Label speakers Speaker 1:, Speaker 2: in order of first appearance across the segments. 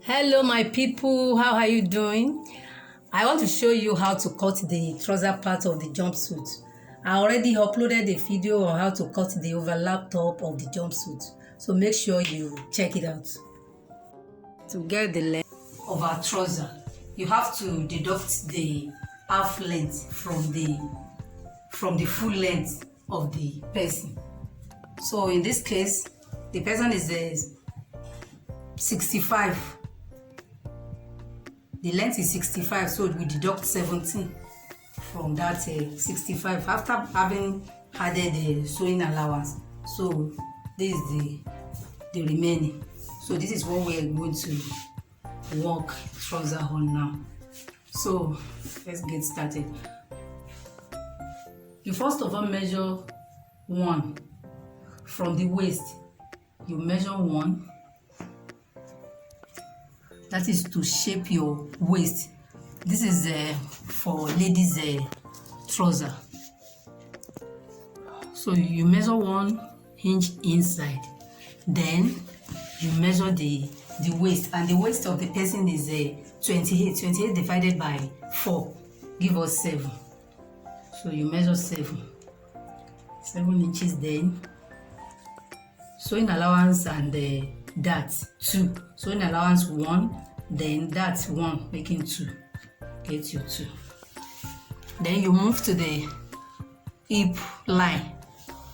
Speaker 1: Hello my people, how are you doing? I want to show you how to cut the trouser part of the jumpsuit. I already uploaded a video on how to cut the overlap top of the jumpsuit, so make sure you check it out. To get the length of our trouser, you have to deduct the half length from the full length of the person. So in this case, the person is 65. The length is 65, so we deduct 17 from that 65 after having added the sewing allowance. So this is the remaining. So this is what we are going to work trouser on now. So let's get started. You first of all measure 1 from the waist. You measure 1. That is to shape your waist. This is for ladies trouser. So you measure 1 inch inside, then you measure the waist, and the waist of the person is 28. 28 divided by 4 give us 7. So you measure 7 inches, then sewing allowance and that 2, sewing allowance 1, then that 1, making 2, get you 2. Then you move to the hip line.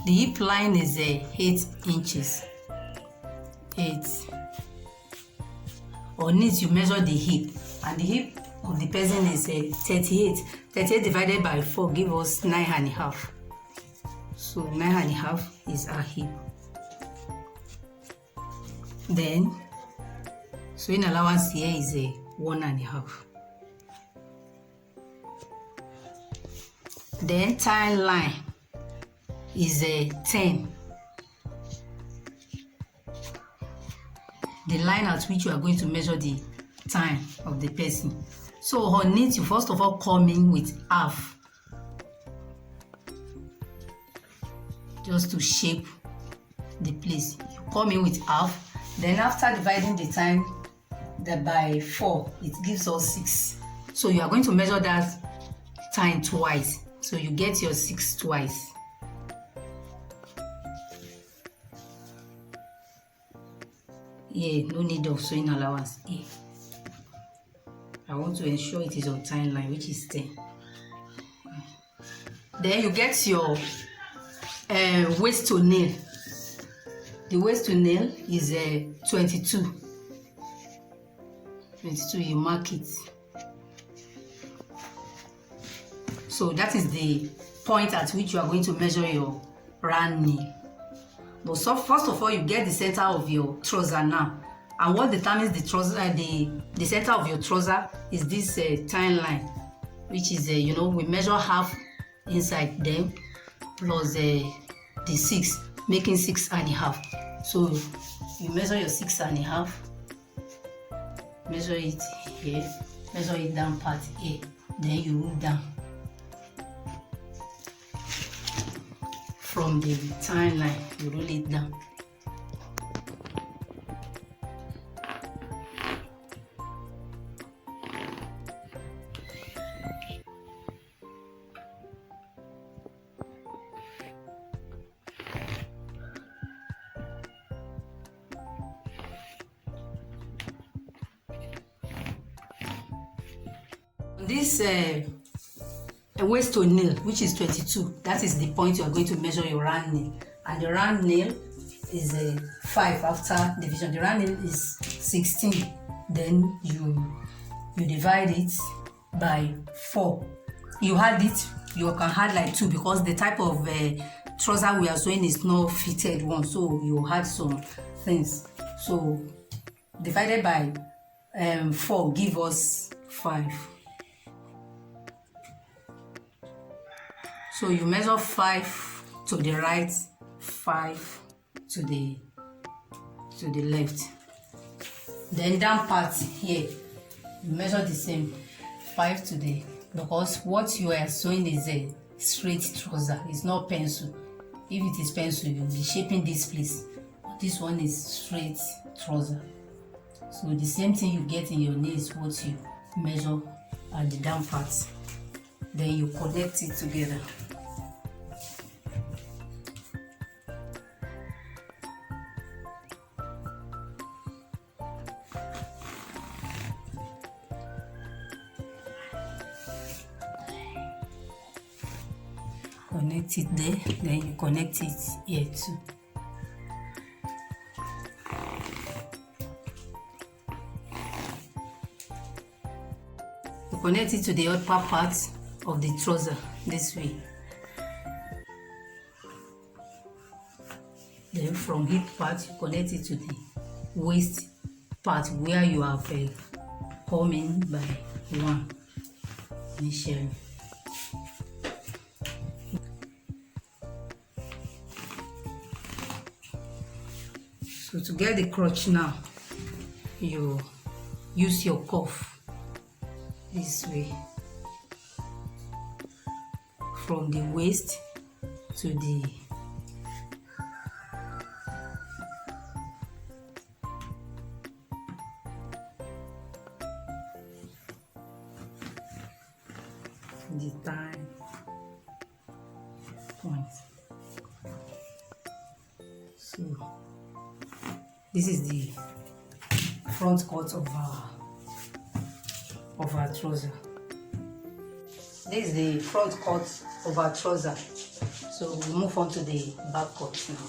Speaker 1: The hip line is 8 inches. 8. On it you measure the hip, and the hip of the person is 38. 38 divided by 4 give us 9.5. So 9.5 is our hip. Then sewing allowance here is 1.5. Then tie line is 10. The line at which you are going to measure the time of the person. So on it you first of all come in with half, just to shape the place. You come in with half. Then after dividing the time by 4, it gives us 6. So you are going to measure that time twice. So you get your 6 twice. Yeah, no need of sewing allowance here. I want to ensure it is on time line, which is 10. Then you get your waist to nail. The waist to nail is 22. 22, you mark it. So that is the point at which you are going to measure your round nail. But so first of all, you get the center of your trouser now. And what determines the trouser, the center of your trouser is this time line, which is we measure half inside them plus the 6, making 6.5. So you measure your 6.5, measure it here, measure it down part here, then you roll down from the time line, you roll it down. This waist to nail, which is 22, that is the point you are going to measure your round nail, and the round nail is 5 after division. The round nail is 16. Then you divide it by 4. You add it, you can add like 2 because the type of trouser we are sewing is not fitted one, so you add some things. So divided by 4 give us 5. So you measure 5 to the right, 5 to the left. Then down part here, you measure the same, 5 to the, because what you are sewing is a straight trouser, it's not pencil. If it is pencil, you'll be shaping this place. This one is straight trouser. So the same thing you get in your nail is what you measure at the down part. Then you connect it together. Connect it there, then you connect it here too. You connect it to the upper part of the trouser this way. Then from hip part, you connect it to the waist part where you have come in by one initially. So to get the crotch now, you use your cuff this way from the waist to the thigh point. So this is the front cut of our trouser. This is the front cut of our trouser. So we move on to the back cut now.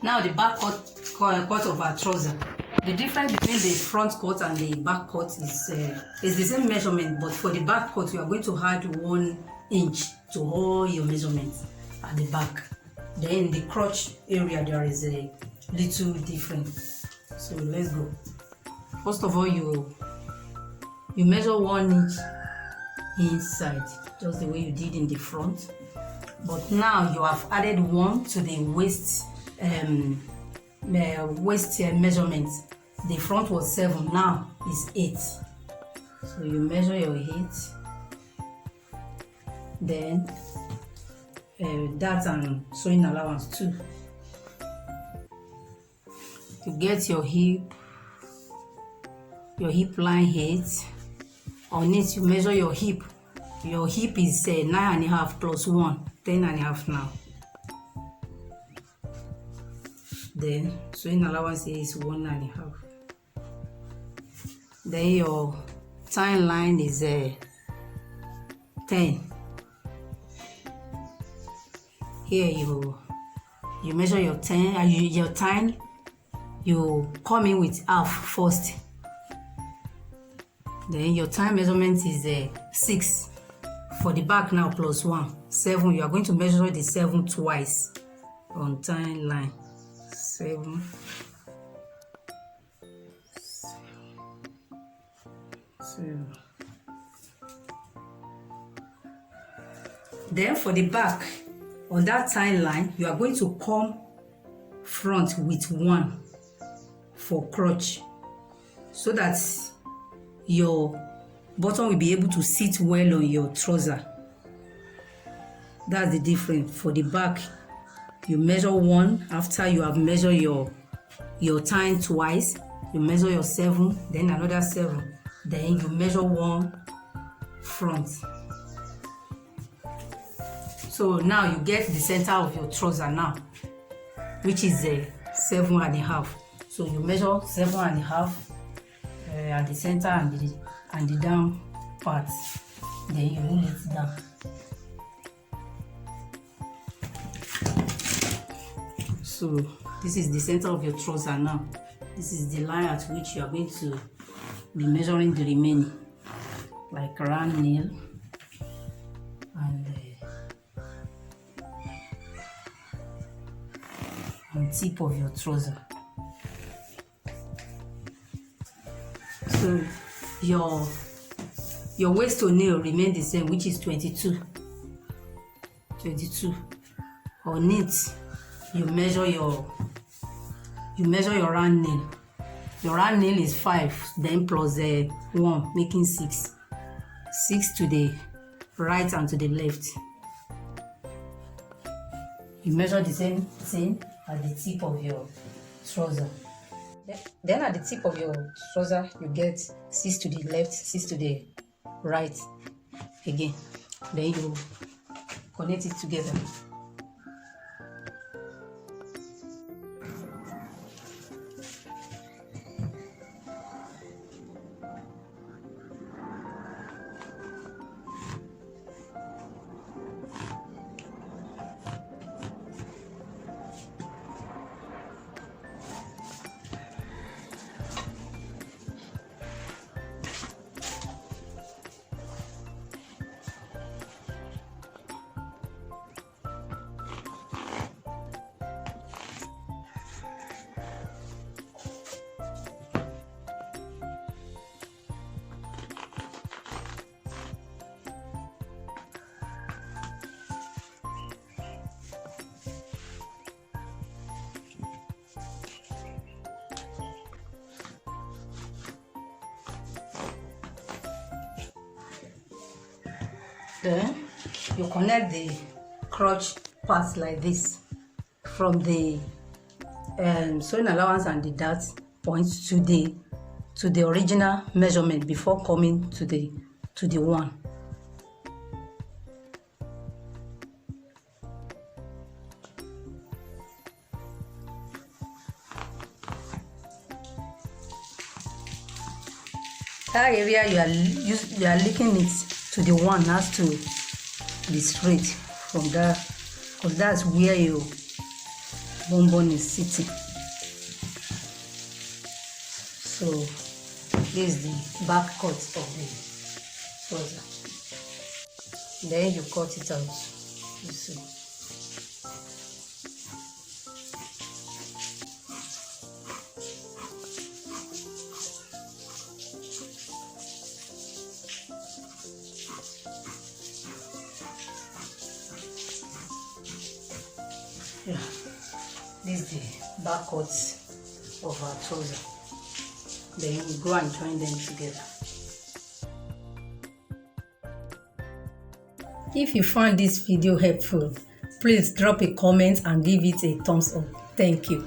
Speaker 1: Now the back cut of our trouser. The difference between the front cut and the back cut is the same measurement, but for the back cut you are going to add 1 inch to all your measurements at the back. Then the crotch area there is a little different. So let's go. First of all, you measure 1 inch inside, just the way you did in the front. But now you have added 1 to the waist measurement. The front was 7, now is 8. So you measure your 8. Then that and sewing allowance too. To get your hip line height, on it you measure your hip. Your hip is 9.5 plus 1, 10.5 now. Then sewing allowance is 1.5. Then your tie line is 10. Here you measure your 10. Your tie, you come in with half first. Then your tie measurement is 6 for the back now plus 1, 7. You are going to measure the 7 twice on tie line. 7. Then for the back, on that tie line, you are going to come front with 1 for crotch, so that your bottom will be able to sit well on your trouser. That's the difference. For the back, you measure 1 after you have measured your tie twice. You measure your 7, then another 7, then you measure 1 front. So now you get the center of your trouser now, which is 7.5. So you measure 7.5 at the center and the down part. Then you roll it down. So this is the center of your trouser now. This is the line at which you are going to be measuring the remaining, like round nail and tip of your trouser. So your waist to nail remain the same, which is 22. On it, you measure your round nail. Your round nail is 5, then plus 1, making 6. 6 to the right and to the left. You measure the same thing at the tip of your trouser. Then at the tip of your trouser, you get 6 to the left, 6 to the right again. Then you connect it together. Then you connect the crotch parts like this from the sewing allowance and the dart points to the original measurement before coming to the one. That area you are linking it to the one has to be straight from there, because that's where your bonbon is sitting. So this is the back cut of the trouser. Then you cut it out. You see. Yeah, this is the back cuts of our trouser. Then we go and join them together. If you found this video helpful, please drop a comment and give it a thumbs up. Thank you.